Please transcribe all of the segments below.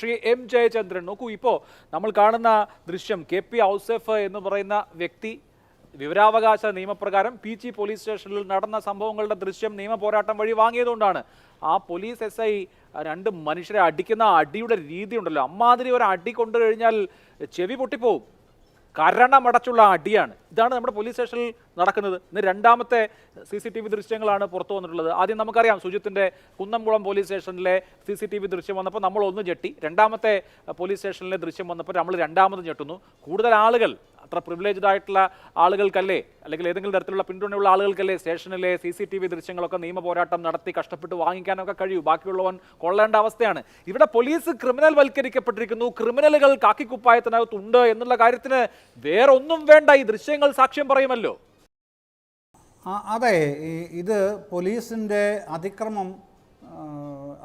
Shri M Jayachandran നോക്കൂ, ഇപ്പോൾ നമ്മൾ കാണുന്ന ദൃശ്യം KP ഔസേഫ് എന്ന് പറയുന്ന വ്യക്തി വിവരാവകാശ നിയമപ്രകാരം പീച്ചി പോലീസ് സ്റ്റേഷനിൽ നടന്ന സംഭവങ്ങളുടെ ദൃശ്യം നിയമ പോരാട്ടം വഴി വാങ്ങിയതുകൊണ്ടാണ്. ആ പോലീസ് SI രണ്ട് മനുഷ്യരെ അടിക്കുന്ന അടിയുടെ രീതി ഉണ്ടല്ലോ, അമ്മാതിരി ഒരു അടി കൊണ്ടു കഴിഞ്ഞാൽ ചെവി പൊട്ടിപ്പോവും. കരണമടച്ചുള്ള അടിയാണ്. ഇതാണ് നമ്മുടെ പോലീസ് സ്റ്റേഷനിൽ നടക്കുന്നത്. ഇന്ന് രണ്ടാമത്തെ CCTV ദൃശ്യങ്ങളാണ് പുറത്തു വന്നിട്ടുള്ളത്. ആദ്യം നമുക്കറിയാം, സുജിത്തിൻ്റെ കുന്നംകുളം പോലീസ് സ്റ്റേഷനിലെ CCTV ദൃശ്യം വന്നപ്പോൾ നമ്മൾ ഒന്ന് ഞെട്ടി. രണ്ടാമത്തെ പോലീസ് സ്റ്റേഷനിലെ ദൃശ്യം വന്നപ്പോൾ നമ്മൾ രണ്ടാമത് ഞെട്ടുന്നു. കൂടുതൽ ആളുകൾ, അത്ര പ്രിവിലേജ്ഡ് ആയിട്ടുള്ള ആളുകൾക്കല്ലേ, അല്ലെങ്കിൽ ഏതെങ്കിലും തരത്തിലുള്ള പിന്തുണയുള്ള ആളുകൾക്കല്ലേ സ്റ്റേഷനിലെ CCTV ദൃശ്യങ്ങളൊക്കെ നിയമ പോരാട്ടം നടത്തി കഷ്ടപ്പെട്ട് വാങ്ങിക്കാനൊക്കെ കഴിയൂ. ബാക്കിയുള്ളവൻ കൊള്ളേണ്ട അവസ്ഥയാണ്. ഇവിടെ പോലീസ് ക്രിമിനൽ വൽക്കരിക്കപ്പെട്ടിരിക്കുന്നു. ക്രിമിനലുകൾ കാക്കിക്കുപ്പായത്തിനകത്തുണ്ട് എന്നുള്ള കാര്യത്തിന് വേറൊന്നും വേണ്ട, ഈ ദൃശ്യങ്ങൾ സാക്ഷ്യം പറയുമല്ലോ. അതെ, ഇത് പോലീസിൻ്റെ അതിക്രമം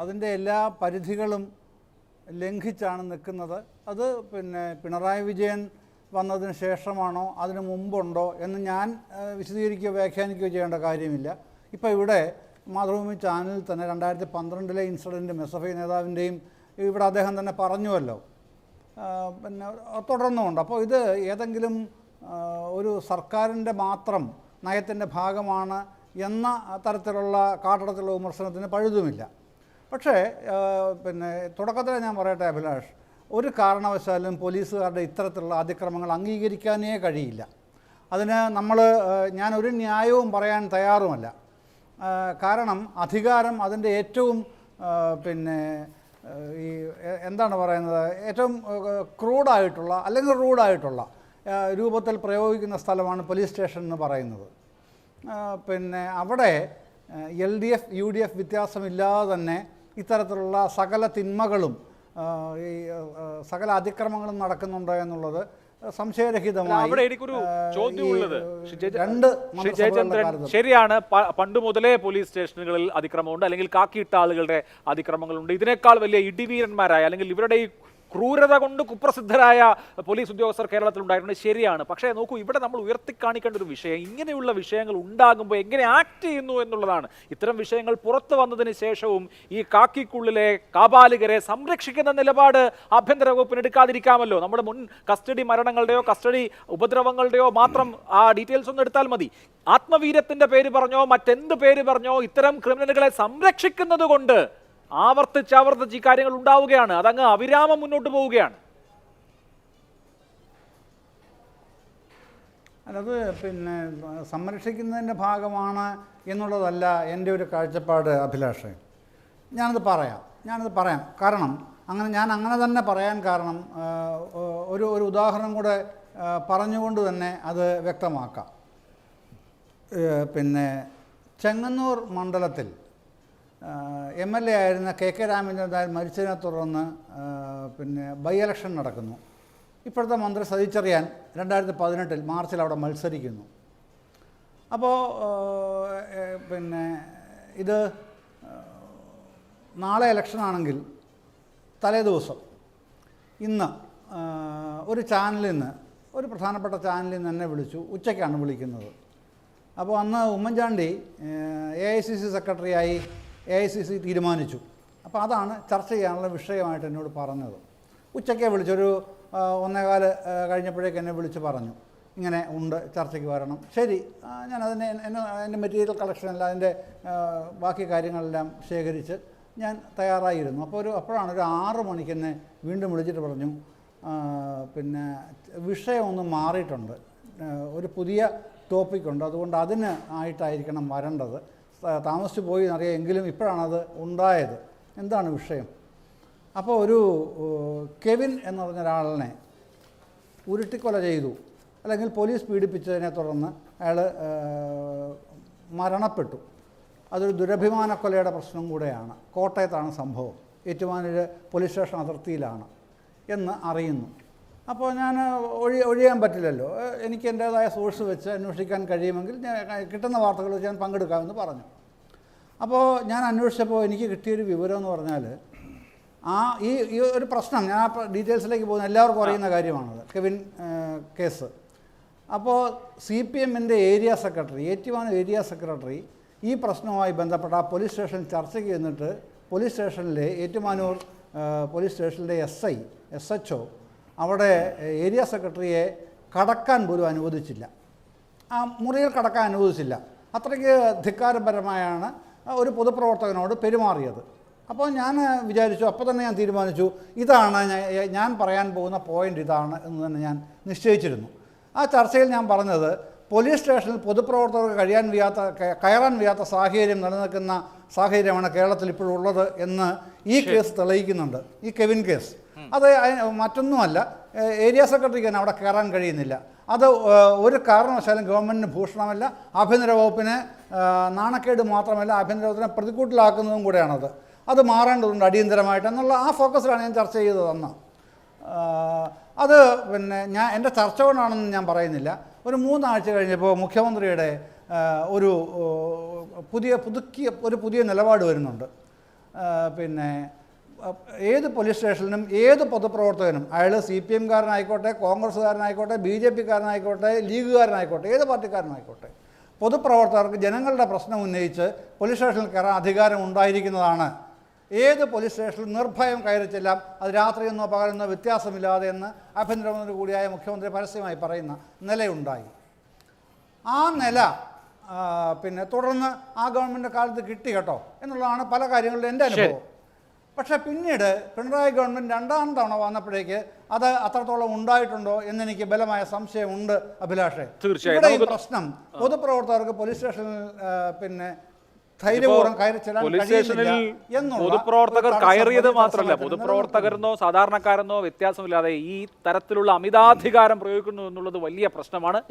അതിൻ്റെ എല്ലാ പരിധികളും ലംഘിച്ചാണ് നിൽക്കുന്നത്. അത് പിണറായി വിജയൻ വന്നതിന് ശേഷമാണോ അതിന് മുമ്പുണ്ടോ എന്ന് ഞാൻ വിശദീകരിക്കുകയോ വ്യാഖ്യാനിക്കുകയോ ചെയ്യേണ്ട കാര്യമില്ല. ഇപ്പോൾ ഇവിടെ മാതൃഭൂമി ചാനലിൽ തന്നെ 2012 ഇൻസിഡൻറ്റും SFI നേതാവിൻ്റെയും ഇവിടെ അദ്ദേഹം തന്നെ പറഞ്ഞുവല്ലോ, തുടർന്നുമുണ്ട്. അപ്പോൾ ഇത് ഏതെങ്കിലും ഒരു സർക്കാരിൻ്റെ മാത്രം നയത്തിൻ്റെ ഭാഗമാണ് എന്ന തരത്തിലുള്ള കാട്ടടത്തിലുള്ള വിമർശനത്തിന് പഴുതുമില്ല. പക്ഷേ തുടക്കത്തിൽ ഞാൻ പറയട്ടെ അഭിലാഷ്, ഒരു കാരണവശാലും പോലീസുകാരുടെ ഇത്തരത്തിലുള്ള അതിക്രമങ്ങൾ അംഗീകരിക്കാനേ കഴിയില്ല. അതിന് ഞാൻ ഒരു ന്യായവും പറയാൻ തയ്യാറുമല്ല. കാരണം അധികാരം അതിൻ്റെ ഏറ്റവും ഈ എന്താണ് പറയുന്നത്, ഏറ്റവും ക്രൂഡായിട്ടുള്ള അല്ലെങ്കിൽ റൂഡായിട്ടുള്ള രൂപത്തിൽ പ്രയോഗിക്കുന്ന സ്ഥലമാണ് പോലീസ് സ്റ്റേഷൻ എന്ന് പറയുന്നത്. അവിടെ LDF UDF വ്യത്യാസമില്ലാതെ തന്നെ ഇത്തരത്തിലുള്ള സകല തിന്മകളും ഈ സകല അതിക്രമങ്ങളും നടക്കുന്നുണ്ടോ എന്നുള്ളത് സംശയരഹിതമായി. ശരിയാണ്, പണ്ട് മുതലേ പോലീസ് സ്റ്റേഷനുകളിൽ അതിക്രമമുണ്ട്, അല്ലെങ്കിൽ കാക്കിയിട്ട ആളുകളുടെ അതിക്രമങ്ങളുണ്ട്. ഇതിനേക്കാൾ വലിയ ഇടിവീരന്മാരായ, അല്ലെങ്കിൽ ഇവരുടെ ഈ ക്രൂരത കൊണ്ട് കുപ്രസിദ്ധരായ പോലീസ് ഉദ്യോഗസ്ഥർ കേരളത്തിൽ ഉണ്ടായിട്ടുണ്ട്. ശരിയാണ്. പക്ഷേ നോക്കൂ, ഇവിടെ നമ്മൾ ഉയർത്തിക്കാണിക്കേണ്ട ഒരു വിഷയം, ഇങ്ങനെയുള്ള വിഷയങ്ങൾ ഉണ്ടാകുമ്പോൾ എങ്ങനെ ആക്ട് ചെയ്യുന്നു എന്നുള്ളതാണ്. ഇത്തരം വിഷയങ്ങൾ പുറത്തു വന്നതിന് ശേഷവും ഈ കാക്കിക്കുള്ളിലെ കാപാലികരെ സംരക്ഷിക്കുന്ന നിലപാട് ആഭ്യന്തര വകുപ്പിന് എടുക്കാതിരിക്കാമല്ലോ. നമ്മുടെ മുൻ കസ്റ്റഡി മരണങ്ങളുടെയോ കസ്റ്റഡി ഉപദ്രവങ്ങളുടെയോ മാത്രം ആ ഡീറ്റെയിൽസ് ഒന്ന് എടുത്താൽ മതി. ആത്മവീര്യത്തിന്റെ പേര് പറഞ്ഞോ മറ്റെന്ത് പേര് പറഞ്ഞോ ഇത്തരം ക്രിമിനലുകളെ സംരക്ഷിക്കുന്നത് കൊണ്ട് ആവർത്തിച്ച് ഈ കാര്യങ്ങൾ ഉണ്ടാവുകയാണ്. അതങ്ങ് അവിരാമം മുന്നോട്ട് പോവുകയാണ്. അത് സംരക്ഷിക്കുന്നതിൻ്റെ ഭാഗമാണ് എന്നുള്ളതല്ല എൻ്റെ ഒരു കാഴ്ചപ്പാട് അഭിലാഷ്. ഞാനത് പറയാം. കാരണം ഞാൻ അങ്ങനെ തന്നെ പറയാൻ കാരണം ഒരു ഉദാഹരണം കൂടെ പറഞ്ഞുകൊണ്ട് തന്നെ അത് വ്യക്തമാക്കാം. ചെങ്ങന്നൂർ മണ്ഡലത്തിൽ MLA ആയിരുന്ന KK രാമചന്ദ്രൻ നായർ മരിച്ചതിനെ തുടർന്ന് ബൈ ഇലക്ഷൻ നടക്കുന്നു. ഇപ്പോഴത്തെ മന്ത്രി സജി ചെറിയാൻ 2018 മാർച്ചിൽ അവിടെ മത്സരിക്കുന്നു. അപ്പോൾ ഇത് നാളെ ഇലക്ഷനാണെങ്കിൽ തലേ ദിവസം ഇന്ന് ഒരു ചാനലിൽ നിന്ന്, ഒരു പ്രധാനപ്പെട്ട ചാനലിൽ നിന്ന് എന്നെ വിളിച്ചു. ഉച്ചയ്ക്കാണ് വിളിക്കുന്നത്. അപ്പോൾ അന്ന് ഉമ്മൻചാണ്ടി AICC സെക്രട്ടറിയായി AICC തീരുമാനിച്ചു. അപ്പോൾ അതാണ് ചർച്ച ചെയ്യാനുള്ള വിഷയമായിട്ട് എന്നോട് പറഞ്ഞത്. ഉച്ചയ്ക്ക് വിളിച്ചൊരു 1:15 കഴിഞ്ഞപ്പോഴേക്ക് എന്നെ വിളിച്ച് പറഞ്ഞു, ഇങ്ങനെ ഉണ്ട്, ചർച്ചയ്ക്ക് വരണം. ശരി, ഞാനതിനെ എൻ്റെ മെറ്റീരിയൽ കളക്ഷനെല്ലാം അതിൻ്റെ ബാക്കി കാര്യങ്ങളെല്ലാം ശേഖരിച്ച് ഞാൻ തയ്യാറായിരുന്നു. അപ്പോഴാണ് ഒരു 6 മണിക്ക് എന്നെ വീണ്ടും വിളിച്ചിട്ട് പറഞ്ഞു, വിഷയം ഒന്ന് മാറിയിട്ടുണ്ട്, ഒരു പുതിയ ടോപ്പിക്കുണ്ട്, അതുകൊണ്ട് അതിന് ആയിട്ടായിരിക്കണം വരേണ്ടത്, താമസിച്ചു പോയി എന്നറിയാം, എങ്കിലും ഇപ്പോഴാണത് ഉണ്ടായത്, എന്താണ് വിഷയം? അപ്പോൾ ഒരു കെവിൻ എന്ന് പറഞ്ഞ ഒരാളിനെ ഉരുട്ടിക്കൊല ചെയ്തു, അല്ലെങ്കിൽ പോലീസ് പീഡിപ്പിച്ചതിനെ തുടർന്ന് അയാൾ മരണപ്പെട്ടു. അതൊരു ദുരഭിമാനക്കൊലയുടെ പ്രശ്നം കൂടെയാണ്. കോട്ടയത്താണ് സംഭവം, ഏറ്റുമാനൂർ പോലീസ് സ്റ്റേഷൻ അതിർത്തിയിലാണ് എന്ന് അറിയുന്നു. അപ്പോൾ ഞാൻ ഒഴിയാൻ പറ്റില്ലല്ലോ, എനിക്ക് എൻ്റേതായ സോഴ്സ് വെച്ച് അന്വേഷിക്കാൻ കഴിയുമെങ്കിൽ കിട്ടുന്ന വാർത്തകൾ വെച്ച് ഞാൻ പങ്കെടുക്കാമെന്ന് പറഞ്ഞു. അപ്പോൾ ഞാൻ അന്വേഷിച്ചപ്പോൾ എനിക്ക് കിട്ടിയൊരു വിവരം എന്ന് പറഞ്ഞാൽ, ഈ ഒരു പ്രശ്നം, ഞാൻ ആ ഡീറ്റെയിൽസിലേക്ക് പോകുന്ന എല്ലാവർക്കും അറിയുന്ന കാര്യമാണത്, കെവിൻ കേസ്. അപ്പോൾ CPMൻ്റെ area secretary, Ettumanoor area secretary ഈ പ്രശ്നവുമായി ബന്ധപ്പെട്ട ആ പോലീസ് സ്റ്റേഷൻ ചർച്ചയ്ക്ക് ചെന്നിട്ട് പോലീസ് സ്റ്റേഷനിലെ ഏറ്റുമാനൂർ പോലീസ് സ്റ്റേഷനിലെ SHO അവിടെ ഏരിയ സെക്രട്ടറിയെ കടക്കാൻ പോലും അനുവദിച്ചില്ല. ആ മുറിയിൽ കടക്കാൻ അനുവദിച്ചില്ല. അത്രയ്ക്ക് ധിക്കാരപരമായാണ് ഒരു പൊതുപ്രവർത്തകനോട് പെരുമാറിയത്. അപ്പോൾ ഞാൻ വിചാരിച്ചു, അപ്പോൾ തന്നെ ഞാൻ തീരുമാനിച്ചു, ഇതാണ് ഞാൻ പറയാൻ പോകുന്ന പോയിൻ്റ് ഇതാണ് എന്ന് തന്നെ ഞാൻ നിശ്ചയിച്ചിരുന്നു. ആ ചർച്ചയിൽ ഞാൻ പറഞ്ഞത്, പോലീസ് സ്റ്റേഷനിൽ പൊതുപ്രവർത്തകർക്ക് കയറാൻ വയ്യാത്ത സാഹചര്യം നിലനിൽക്കുന്ന സാഹചര്യമാണ് കേരളത്തിൽ ഇപ്പോഴുള്ളത് എന്ന് ഈ കേസ് തെളിയിക്കുന്നുണ്ട്, ഈ കെവിൻ കേസ്. അത് മറ്റൊന്നുമല്ല, ഏരിയ സെക്രട്ടറിക്ക് തന്നെ അവിടെ കയറാൻ കഴിയുന്നില്ല. അത് ഒരു കാരണവശാലും ഗവൺമെൻറ്റിന് ഭൂഷണമല്ല, ആഭ്യന്തര വകുപ്പിന് നാണക്കേട് മാത്രമല്ല, ആഭ്യന്തര വകുപ്പിനെ പ്രതിക്കൂട്ടിലാക്കുന്നതും കൂടെയാണത്. അത് മാറേണ്ടതുണ്ട് അടിയന്തരമായിട്ട് എന്നുള്ള ആ ഫോക്കസിലാണ് ഞാൻ ചർച്ച ചെയ്തത് അന്ന്. അത് പിന്നെ എൻ്റെ ചർച്ച കൊണ്ടാണെന്ന് ഞാൻ പറയുന്നില്ല. ഒരു 3 ആഴ്ച കഴിഞ്ഞപ്പോൾ മുഖ്യമന്ത്രിയുടെ ഒരു പുതിയ നിലപാട് വരുന്നുണ്ട്. പിന്നെ ഏത് പോലീസ് സ്റ്റേഷനിലും ഏത് പൊതുപ്രവർത്തകനും, അയാൾ CPM-കാരനായിക്കോട്ടെ, കോൺഗ്രസ്സുകാരനായിക്കോട്ടെ, BJP-കാരനായിക്കോട്ടെ, ലീഗുകാരനായിക്കോട്ടെ, ഏത് പാർട്ടിക്കാരനായിക്കോട്ടെ, പൊതുപ്രവർത്തകർക്ക് ജനങ്ങളുടെ പ്രശ്നം ഉന്നയിച്ച് പോലീസ് സ്റ്റേഷനിൽ കയറാൻ അധികാരം ഉണ്ടായിരിക്കുന്നതാണ്. ഏത് പോലീസ് സ്റ്റേഷനിൽ നിർഭയം കയറി ചെല്ലാം, അത് രാത്രിയെന്നോ പകലെന്നോ വ്യത്യാസമില്ലാതെ എന്ന് ആഭ്യന്തരമന്ത്രി കൂടിയായ മുഖ്യമന്ത്രി പരസ്യമായി പറയുന്ന നിലയുണ്ടായി. ആ നില പിന്നെ തുടർന്ന് ആ ഗവൺമെൻറ് കാലത്ത് കിട്ടി കേട്ടോ എന്നുള്ളതാണ് പല കാര്യങ്ങളിലും എൻ്റെ അനുഭവം. പക്ഷേ പിന്നീട് പിണറായി ഗവൺമെൻറ് 2ാം തവണ വന്നപ്പോഴേക്ക് അത് അത്രത്തോളം ഉണ്ടായിട്ടുണ്ടോ എന്നെനിക്ക് ബലമായ സംശയമുണ്ട് അഭിലാഷേ. ഇവിടെ ഈ പ്രശ്നം പൊതുപ്രവർത്തകർക്ക് പോലീസ് സ്റ്റേഷനിൽ പിന്നെ ധൈര്യപൂർവ്വം കയറി ചെല്ലാൻ കഴിയുന്നില്ല എന്നുള്ള പൊതുപ്രവർത്തകർ കയറിയത് മാത്രമല്ല, പൊതുപ്രവർത്തകരെന്നോ സാധാരണക്കാരെന്നോ വ്യത്യാസമില്ലാതെ ഈ തരത്തിലുള്ള അമിതാധികാരം പ്രയോഗിക്കുന്നു എന്നുള്ളത് വലിയ പ്രശ്നമാണ്.